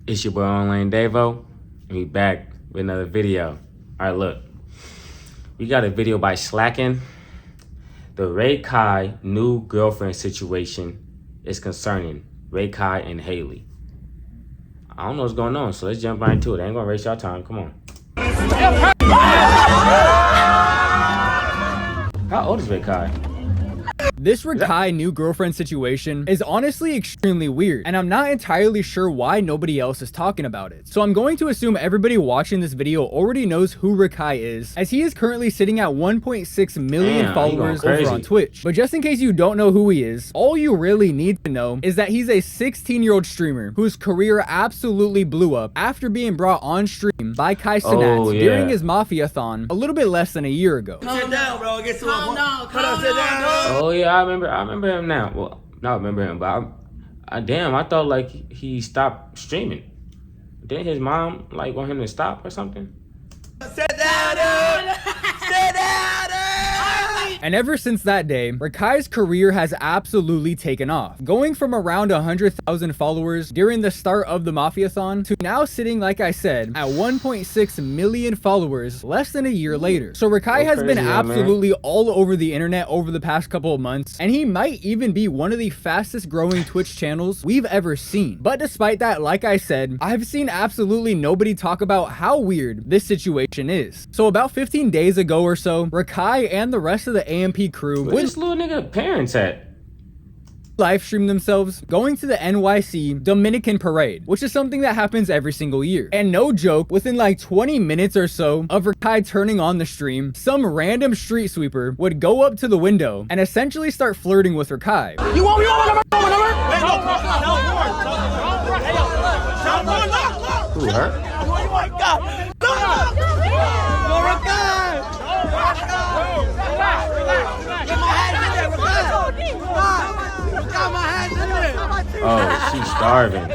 It's your boy Ownlane Davo, and we back with another video. Alright, look. We got a video by Slacking. The Rakai new girlfriend situation is concerning Rakai and Hailey. I don't know what's going on, so let's jump right into it. I ain't gonna waste y'all time. Come on. How old is Rakai? This Rakai new girlfriend situation is honestly extremely weird, and I'm not entirely sure why nobody else is talking about it. So I'm going to assume everybody watching this video already knows who Rakai is, as he is currently sitting at 1.6 million followers over on Twitch. But just in case you don't know who he is, all you really need to know is that he's a 16-year-old streamer whose career absolutely blew up after being brought on stream by Kai Cenat during his Mafia-thon a little bit less than a year ago. Sit down, bro. Get to calm down. Sit down. Oh yeah, I remember him now. Well, not remember him, but damn, I thought like he stopped streaming. Didn't his mom like want him to stop or something? Sit down, dude. Sit down, dude. And ever since that day, Rakai's career has absolutely taken off, going from around 100,000 followers during the start of the Mafia-thon to now sitting, like I said, at 1.6 million followers less than a year later. So Rakai has been absolutely all over the internet over the past couple of months, and he might even be one of the fastest growing Twitch channels we've ever seen. But despite that, like I said, I've seen absolutely nobody talk about how weird this situation is. So about 15 days ago or so, Rakai and the rest of the AMP crew Where's this little nigga parents at? Live stream themselves going to the NYC Dominican Parade, which is something that happens every single year. And no joke, within like 20 minutes or so of Rakai turning on the stream, some random street sweeper would go up to the window and essentially start flirting with Rakai. You want Who, her? Oh my God. Oh, she's starving.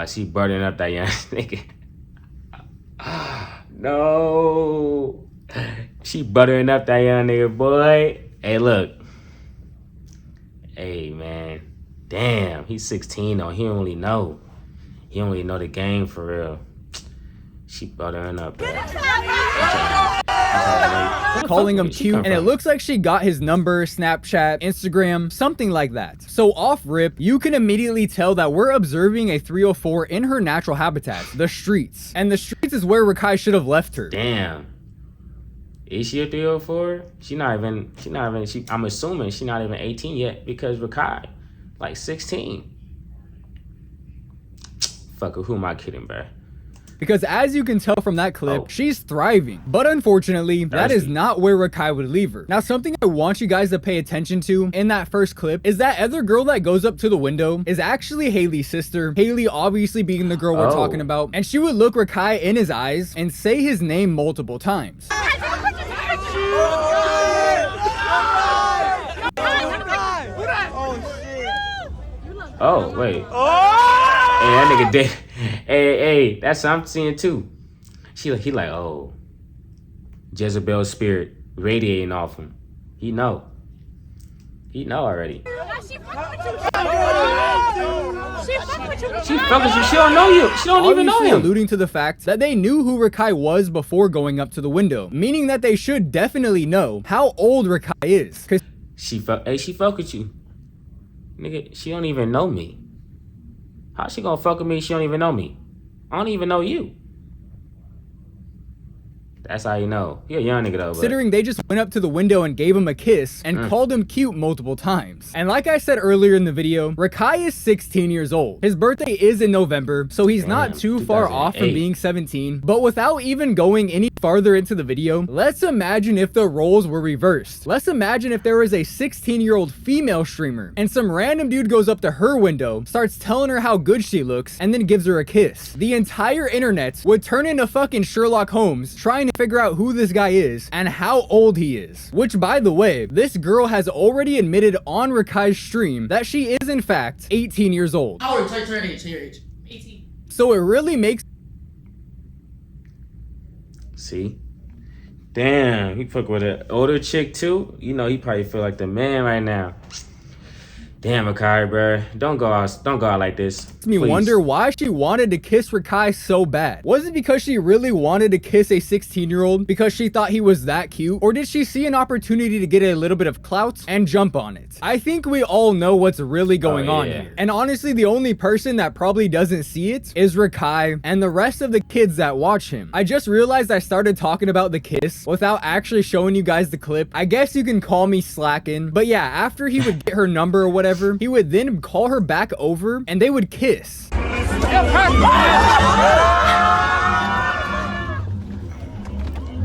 She burning up that young nigga. No. She buttering up that young nigga, boy. Hey, look. Hey, man. Damn, he's 16 though. He don't really know. He don't really know the game for real. She buttering up. Calling him cute, and it looks like she got his number, Snapchat, Instagram, something like that. So off rip, you can immediately tell that we're observing a 304 in her natural habitat, the streets. And the streets is where Rakai should have left her. Damn. Is she a 304? I'm assuming she's not even 18 yet because Rakai, like 16. Fuck, who am I kidding, bruh? Because as you can tell from that clip, she's thriving. But unfortunately, that is not where Rakai would leave her. Now, something I want you guys to pay attention to in that first clip is that other girl that goes up to the window is actually Hailey's sister. Hailey obviously being the girl we're talking about. And she would look Rakai in his eyes and say his name multiple times. Oh, wait. Hey, that nigga dead. Hey, that's what I'm seeing too. He like, oh, Jezebel's spirit radiating off him. He know already. She fuck with you. She don't know you. She don't even know him. Alluding to the fact that they knew who Rakai was before going up to the window, meaning that they should definitely know how old Rakai is. Cause she fuck with you. Nigga, she don't even know me. How she gonna fuck with me? She don't even know me. I don't even know you. That's how you know. You're a young nigga though. Considering they just went up to the window and gave him a kiss and called him cute multiple times. And like I said earlier in the video, Rakai is 16 years old. His birthday is in November, so he's not too far off from being 17. But without even going any farther into the video, let's imagine if the roles were reversed. Let's imagine if there was a 16-year-old female streamer and some random dude goes up to her window, starts telling her how good she looks, and then gives her a kiss. The entire internet would turn into fucking Sherlock Holmes trying to figure out who this guy is and how old he is. Which, by the way, this girl has already admitted on Rakai's stream that she is in fact 18 years old. How old are you? Tell your age. 18. So it really makes... See? Damn, he fuck with an older chick too. You know, he probably feel like the man right now. Damn, Rakai, bro. Don't go out like this. Makes me wonder why she wanted to kiss Rakai so bad. Was it because she really wanted to kiss a 16-year-old because she thought he was that cute? Or did she see an opportunity to get a little bit of clout and jump on it? I think we all know what's really going on here. And honestly, the only person that probably doesn't see it is Rakai and the rest of the kids that watch him. I just realized I started talking about the kiss without actually showing you guys the clip. I guess you can call me slacking. But yeah, after he would get her number or whatever, he would then call her back over and they would kiss.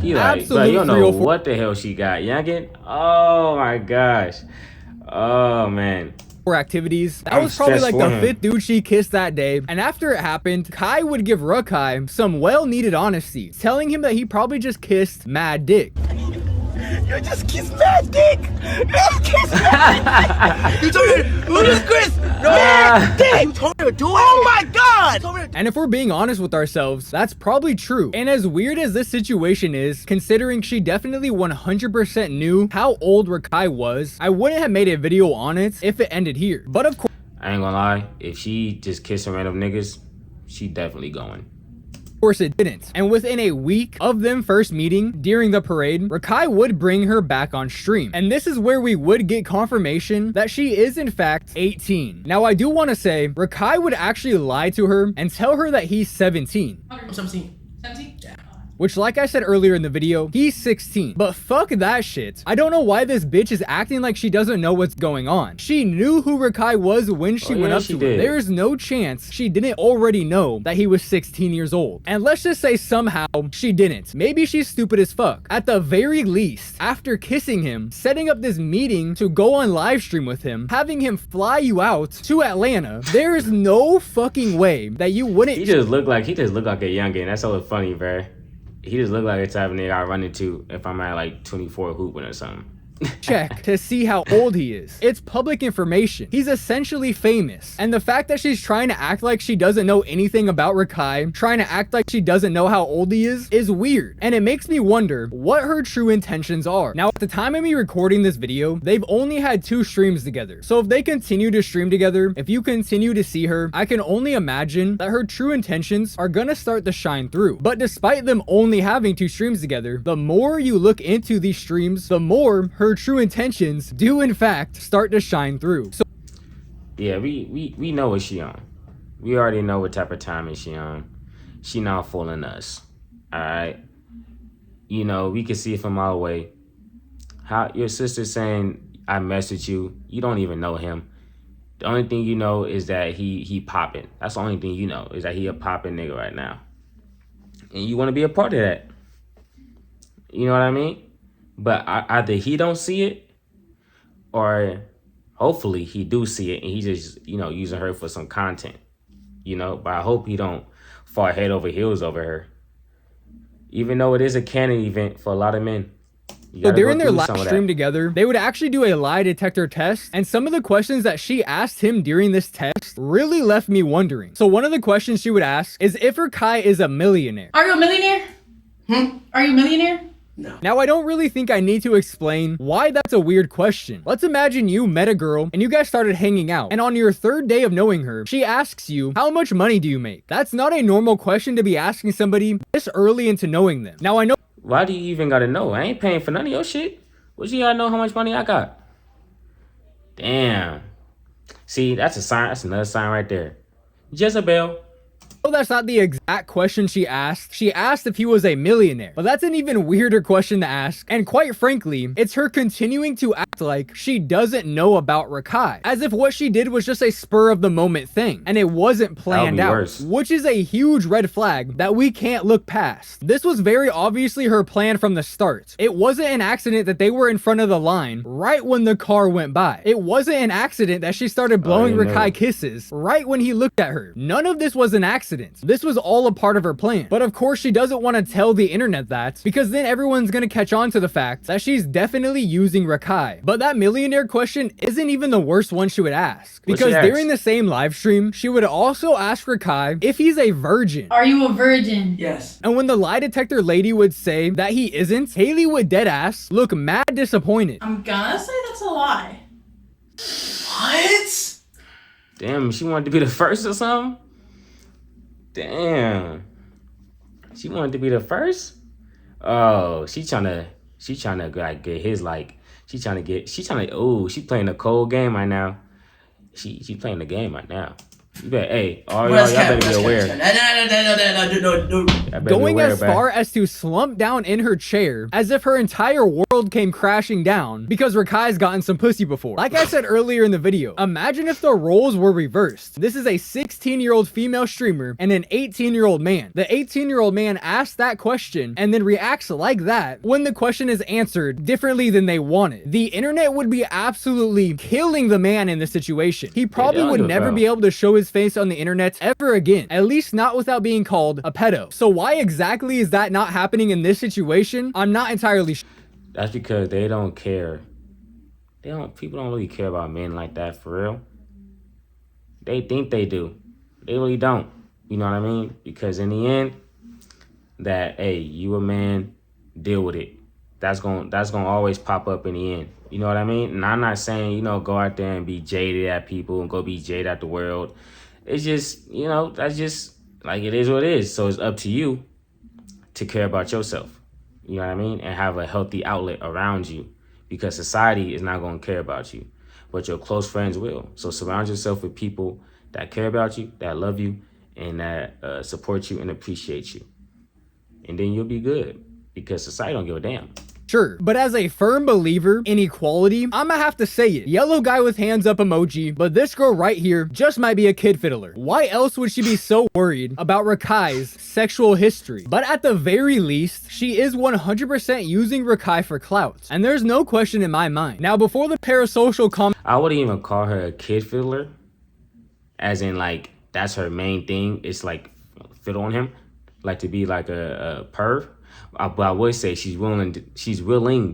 He like, bro, you don't know what the hell she got, youngin. Oh my gosh. Oh man. Activities. That was probably like the 5th dude she kissed that day. And after it happened, Kai would give Rakai some well-needed honesty, telling him that he probably just kissed mad dick. You just kissed mad dick. You kissed mad dick. You told me who just kissed mad dick. You told me to do it. Oh my god. And if we're being honest with ourselves, that's probably true. And as weird as this situation is, considering she definitely 100% knew how old Rakai was, I wouldn't have made a video on it if it ended here. But of course, I ain't gonna lie, if she just kissing random niggas, she definitely going. Of course it didn't. And within a week of them first meeting during the parade, Rakai would bring her back on stream. And this is where we would get confirmation that she is in fact 18. Now I do want to say, Rakai would actually lie to her and tell her that he's 17. I'm 17. 17? Yeah. Which, like I said earlier in the video, he's 16. But fuck that shit. I don't know why this bitch is acting like she doesn't know what's going on. She knew who Rakai was when she went up to him. There's no chance she didn't already know that he was 16 years old. And let's just say somehow she didn't. Maybe she's stupid as fuck. At the very least, after kissing him, setting up this meeting to go on live stream with him, having him fly you out to Atlanta, there's no fucking way that you wouldn't. He just looked like a youngin. That's so funny, bro. He just looked like the type of nigga I run into if I'm at like 24 hooping or something. Check to see how old he is. It's public information. He's essentially famous. And the fact that she's trying to act like she doesn't know anything about Rakai, trying to act like she doesn't know how old he is weird. And it makes me wonder what her true intentions are. Now, at the time of me recording this video, they've only had 2 streams together. So if they continue to stream together, if you continue to see her, I can only imagine that her true intentions are gonna start to shine through. But despite them only having 2 streams together, the more you look into these streams, the more her true intentions do in fact start to shine through. So yeah, we know what she on. We already know what type of time is she on. She not fooling us. Alright. You know, we can see it from our way. How your sister's saying I messaged you. You don't even know him. The only thing you know is that he popping. That's the only thing you know, is that he a popping nigga right now. And you want to be a part of that. You know what I mean? But either he don't see it, or hopefully he do see it and he just, you know, using her for some content, you know. But I hope he don't fall head over heels over her, even though it is a canon event for a lot of men. So during their live stream together, they would actually do a lie detector test, and some of the questions that she asked him during this test really left me wondering. So one of the questions she would ask is if Rakai is a millionaire. Are you a millionaire? Are you a millionaire? No. Now, I don't really think I need to explain why that's a weird question. Let's imagine you met a girl and you guys started hanging out, and on your 3rd day of knowing her, she asks you, how much money do you make? That's not a normal question to be asking somebody this early into knowing them. Now, I know. Why do you even gotta know? I ain't paying for none of your shit. What you gotta know how much money I got? Damn. See, that's a sign. That's another sign right there. Jezebel. Oh, that's not the exact question she asked. She asked if he was a millionaire. But that's an even weirder question to ask. And quite frankly, it's her continuing to act like she doesn't know about Rakai, as if what she did was just a spur of the moment thing and it wasn't planned out, which is a huge red flag that we can't look past. This was very obviously her plan from the start. It wasn't an accident that they were in front of the line right when the car went by. It wasn't an accident that she started blowing Rakai kisses right when he looked at her. None of this was an accident. This was all a part of her plan. But of course, she doesn't want to tell the internet that, because then everyone's gonna catch on to the fact that she's definitely using Rakai. But that millionaire question isn't even the worst one she would ask, because during the same live stream, she would also ask Rakai if he's a virgin. Are you a virgin? Yes. And when the lie detector lady would say that he isn't, Hailey would deadass look mad disappointed. I'm gonna say that's a lie. What? Damn, she wanted to be the first or something? Damn. She wanted to be the first? Oh, she trying to like get his like she playing a cold game right now. She playing the game right now. You bet, hey, all y'all better be aware. Going as far as to slump down in her chair as if her entire world came crashing down because Rakai's gotten some pussy before. Like I said earlier in the video, imagine if the roles were reversed. This is a 16-year-old female streamer and an 18-year-old man. The 18-year-old man asked that question and then reacts like that when the question is answered differently than they wanted. The internet would be absolutely killing the man in this situation. He probably would never be able to show his face on the internet ever again, at least not without being called a pedo. So why exactly is that not happening in this situation? I'm not entirely sure. That's because they don't care. People don't really care about men like that for real. They think they do. They really don't. You know what I mean? Because in the end, that hey, you a man, deal with it. That's gonna always pop up in the end. You know what I mean? And I'm not saying, you know, go out there and be jaded at people and go be jaded at the world. It's just, you know, that's just like it is what it is. So it's up to you to care about yourself. You know what I mean? And have a healthy outlet around you, because society is not going to care about you, but your close friends will. So surround yourself with people that care about you, that love you, and that support you and appreciate you. And then you'll be good, because society don't give a damn. Sure, but as a firm believer in equality, I'ma have to say it. Yellow guy with hands up emoji, but this girl right here just might be a kid fiddler. Why else would she be so worried about Rakai's sexual history? But at the very least, she is 100% using Rakai for clout, and there's no question in my mind. Now, before the parasocial comment, I wouldn't even call her a kid fiddler, as in like that's her main thing. It's like fiddle on him, like to be like a perv. But I would say she's willing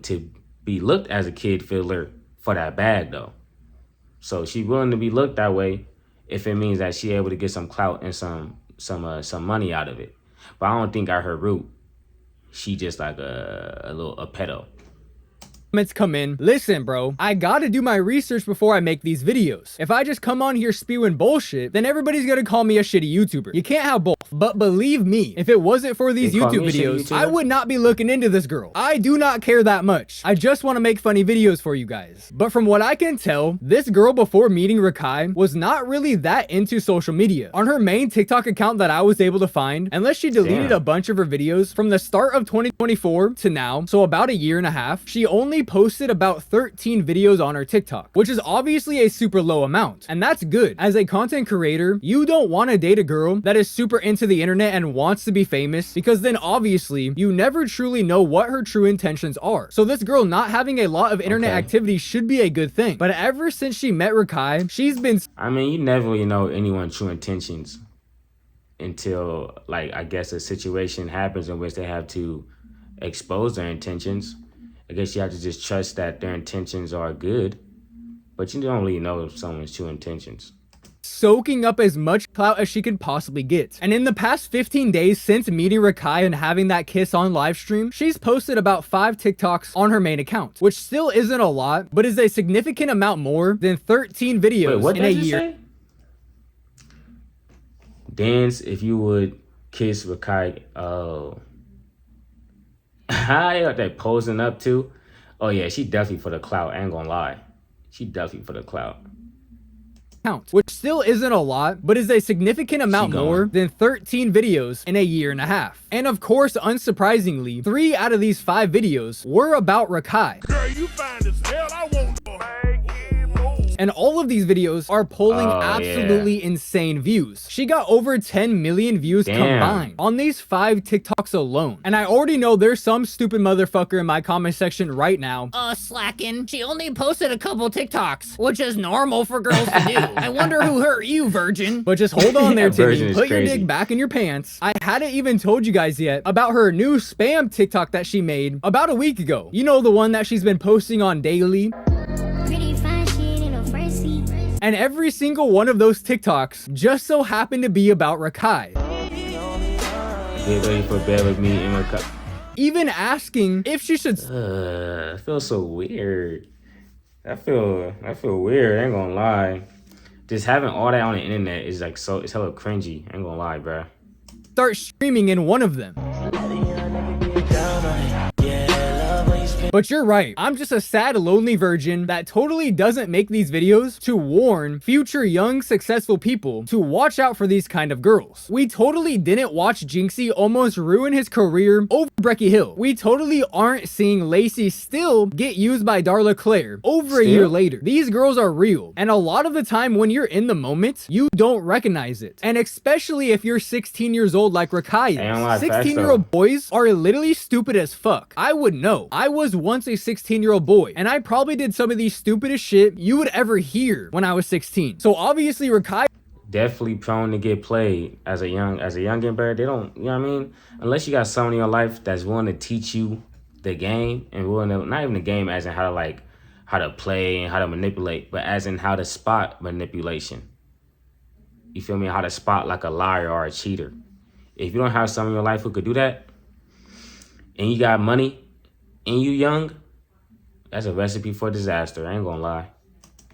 to be looked as a kid fiddler for that bag though. So she's willing to be looked that way if it means that she's able to get some clout and some money out of it. But I don't think at her root, she just like a pedo. comments come in. Listen, bro, I gotta do my research before I make these videos. If I just come on here spewing bullshit, then everybody's gonna call me a shitty YouTuber. You can't have both. But believe me, if it wasn't for these YouTube videos, I would not be looking into this girl. I do not care that much. I just want to make funny videos for you guys. But from what I can tell, this girl before meeting Rakai was not really that into social media. On her main TikTok account that I was able to find, unless she deleted a bunch of her videos from the start of 2024 to now, so about a year and a half, she only posted about 13 videos on her TikTok, which is obviously a super low amount. And that's good. As a content creator, you don't want to date a girl that is super into the internet and wants to be famous, because then obviously you never truly know what her true intentions are. So this girl not having a lot of internet activity should be a good thing. But ever since she met Rakai, she's been... I mean, you never really know anyone's true intentions until, like, I guess a situation happens in which they have to expose their intentions. I guess you have to just trust that their intentions are good, but you don't really know someone's true intentions. Soaking up as much clout as she could possibly get. And in the past 15 days since meeting Rakai and having that kiss on live stream, she's posted about 5 TikToks on her main account, which still isn't a lot, but is a significant amount more than 13 videos in a year. Say? Dance if you would kiss Rakai. Oh. How are they posing up to? Oh yeah, she definitely for the clout. I ain't gonna lie. She definitely for the clout. Which still isn't a lot, but is a significant amount more than 13 videos in a year and a half. And of course, unsurprisingly, 3 out of these 5 videos were about Rakai. Girl, you fine as hell, I won't. And all of these videos are pulling absolutely insane views. She got over 10 million views combined on these 5 TikToks alone. And I already know there's some stupid motherfucker in my comment section right now. Slacking. She only posted a couple TikToks, which is normal for girls to do. I wonder who hurt you, virgin. But just hold on there, Timmy. Put your dick back in your pants. I hadn't even told you guys yet about her new spam TikTok that she made about a week ago. You know, the one that she's been posting on daily. And every single one of those TikToks just so happened to be about Rakai. Get ready for bed with me and Rakai. Even asking if she should... I feel so weird. That feel weird. I ain't gonna lie. Just having all that on the internet is like it's hella cringy. I ain't gonna lie, bro. Start streaming in one of them. But you're right, I'm just a sad, lonely virgin that totally doesn't make these videos to warn future young, successful people to watch out for these kind of girls. We totally didn't watch Jinxie almost ruin his career over Brecky Hill. We totally aren't seeing Lacey still get used by Darla Claire over a year later. These girls are real, and a lot of the time when you're in the moment, you don't recognize it. And especially if you're 16 years old like Rakai is. 16-year-old boys are literally stupid as fuck. I would know. I was once a 16-year-old boy, and I probably did some of the stupidest shit you would ever hear when I was 16. So obviously Rakai definitely prone to get played as a youngin', bro. They don't, you know what I mean? Unless you got someone in your life that's willing to teach you the game and willing to, not even the game as in how to play and how to manipulate, but as in how to spot manipulation. You feel me? How to spot like a liar or a cheater. If you don't have someone in your life who could do that, and you got money, and you young, that's a recipe for disaster. I ain't gonna lie.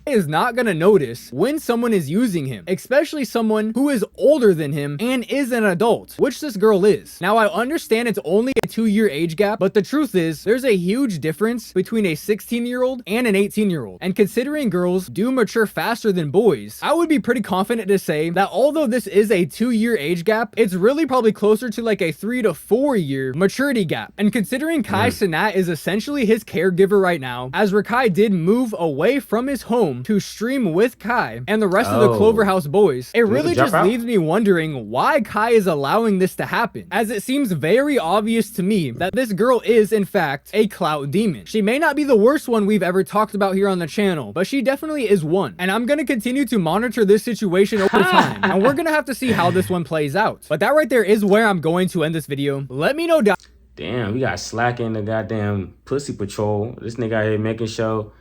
Is not gonna notice when someone is using him, especially someone who is older than him and is an adult, which this girl is. Now, I understand it's only a 2-year age gap, but the truth is there's a huge difference between a 16-year-old and an 18-year-old. And considering girls do mature faster than boys, I would be pretty confident to say that although this is a 2-year age gap, it's really probably closer to like a 3 to 4 year maturity gap. And considering Kai Cenat is essentially his caregiver right now, as Rakai did move away from his home to stream with Kai and the rest of the Cloverhouse boys, it really just leaves me wondering why Kai is allowing this to happen, as it seems very obvious to me that this girl is in fact a clout demon. She may not be the worst one we've ever talked about here on the channel, but she definitely is one, and I'm gonna continue to monitor this situation over time, and we're gonna have to see how this one plays out. But that right there is where I'm going to end this video. Let me know down. Damn, we got slacking the goddamn pussy patrol. This nigga out here making sure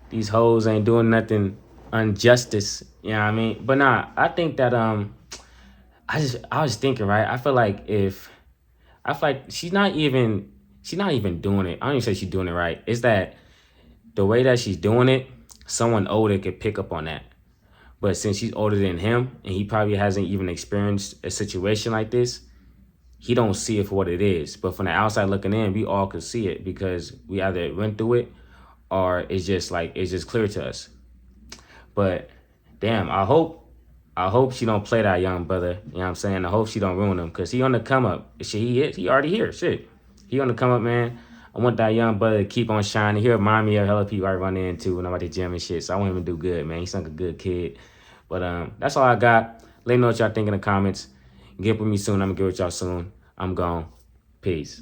these hoes ain't doing nothing injustice. You know what I mean? But nah, I think that I was thinking, right? I feel like she's not even doing it. I don't even say she's doing it right. It's that the way that she's doing it, someone older could pick up on that. But since she's older than him and he probably hasn't even experienced a situation like this, he don't see it for what it is. But from the outside looking in, we all could see it because we either went through it or it's just clear to us. But damn, I hope she don't play that young brother. You know what I'm saying? I hope she don't ruin him, because he on the come up. Shit, he already here. Shit, he on the come up, man. I want that young brother to keep on shining. He remind me of hella people I run into when I'm at the gym and shit. So I want him to do good, man. He's like a good kid. But that's all I got. Let me know what y'all think in the comments. Get with me soon. I'm gonna get with y'all soon. I'm gone. Peace.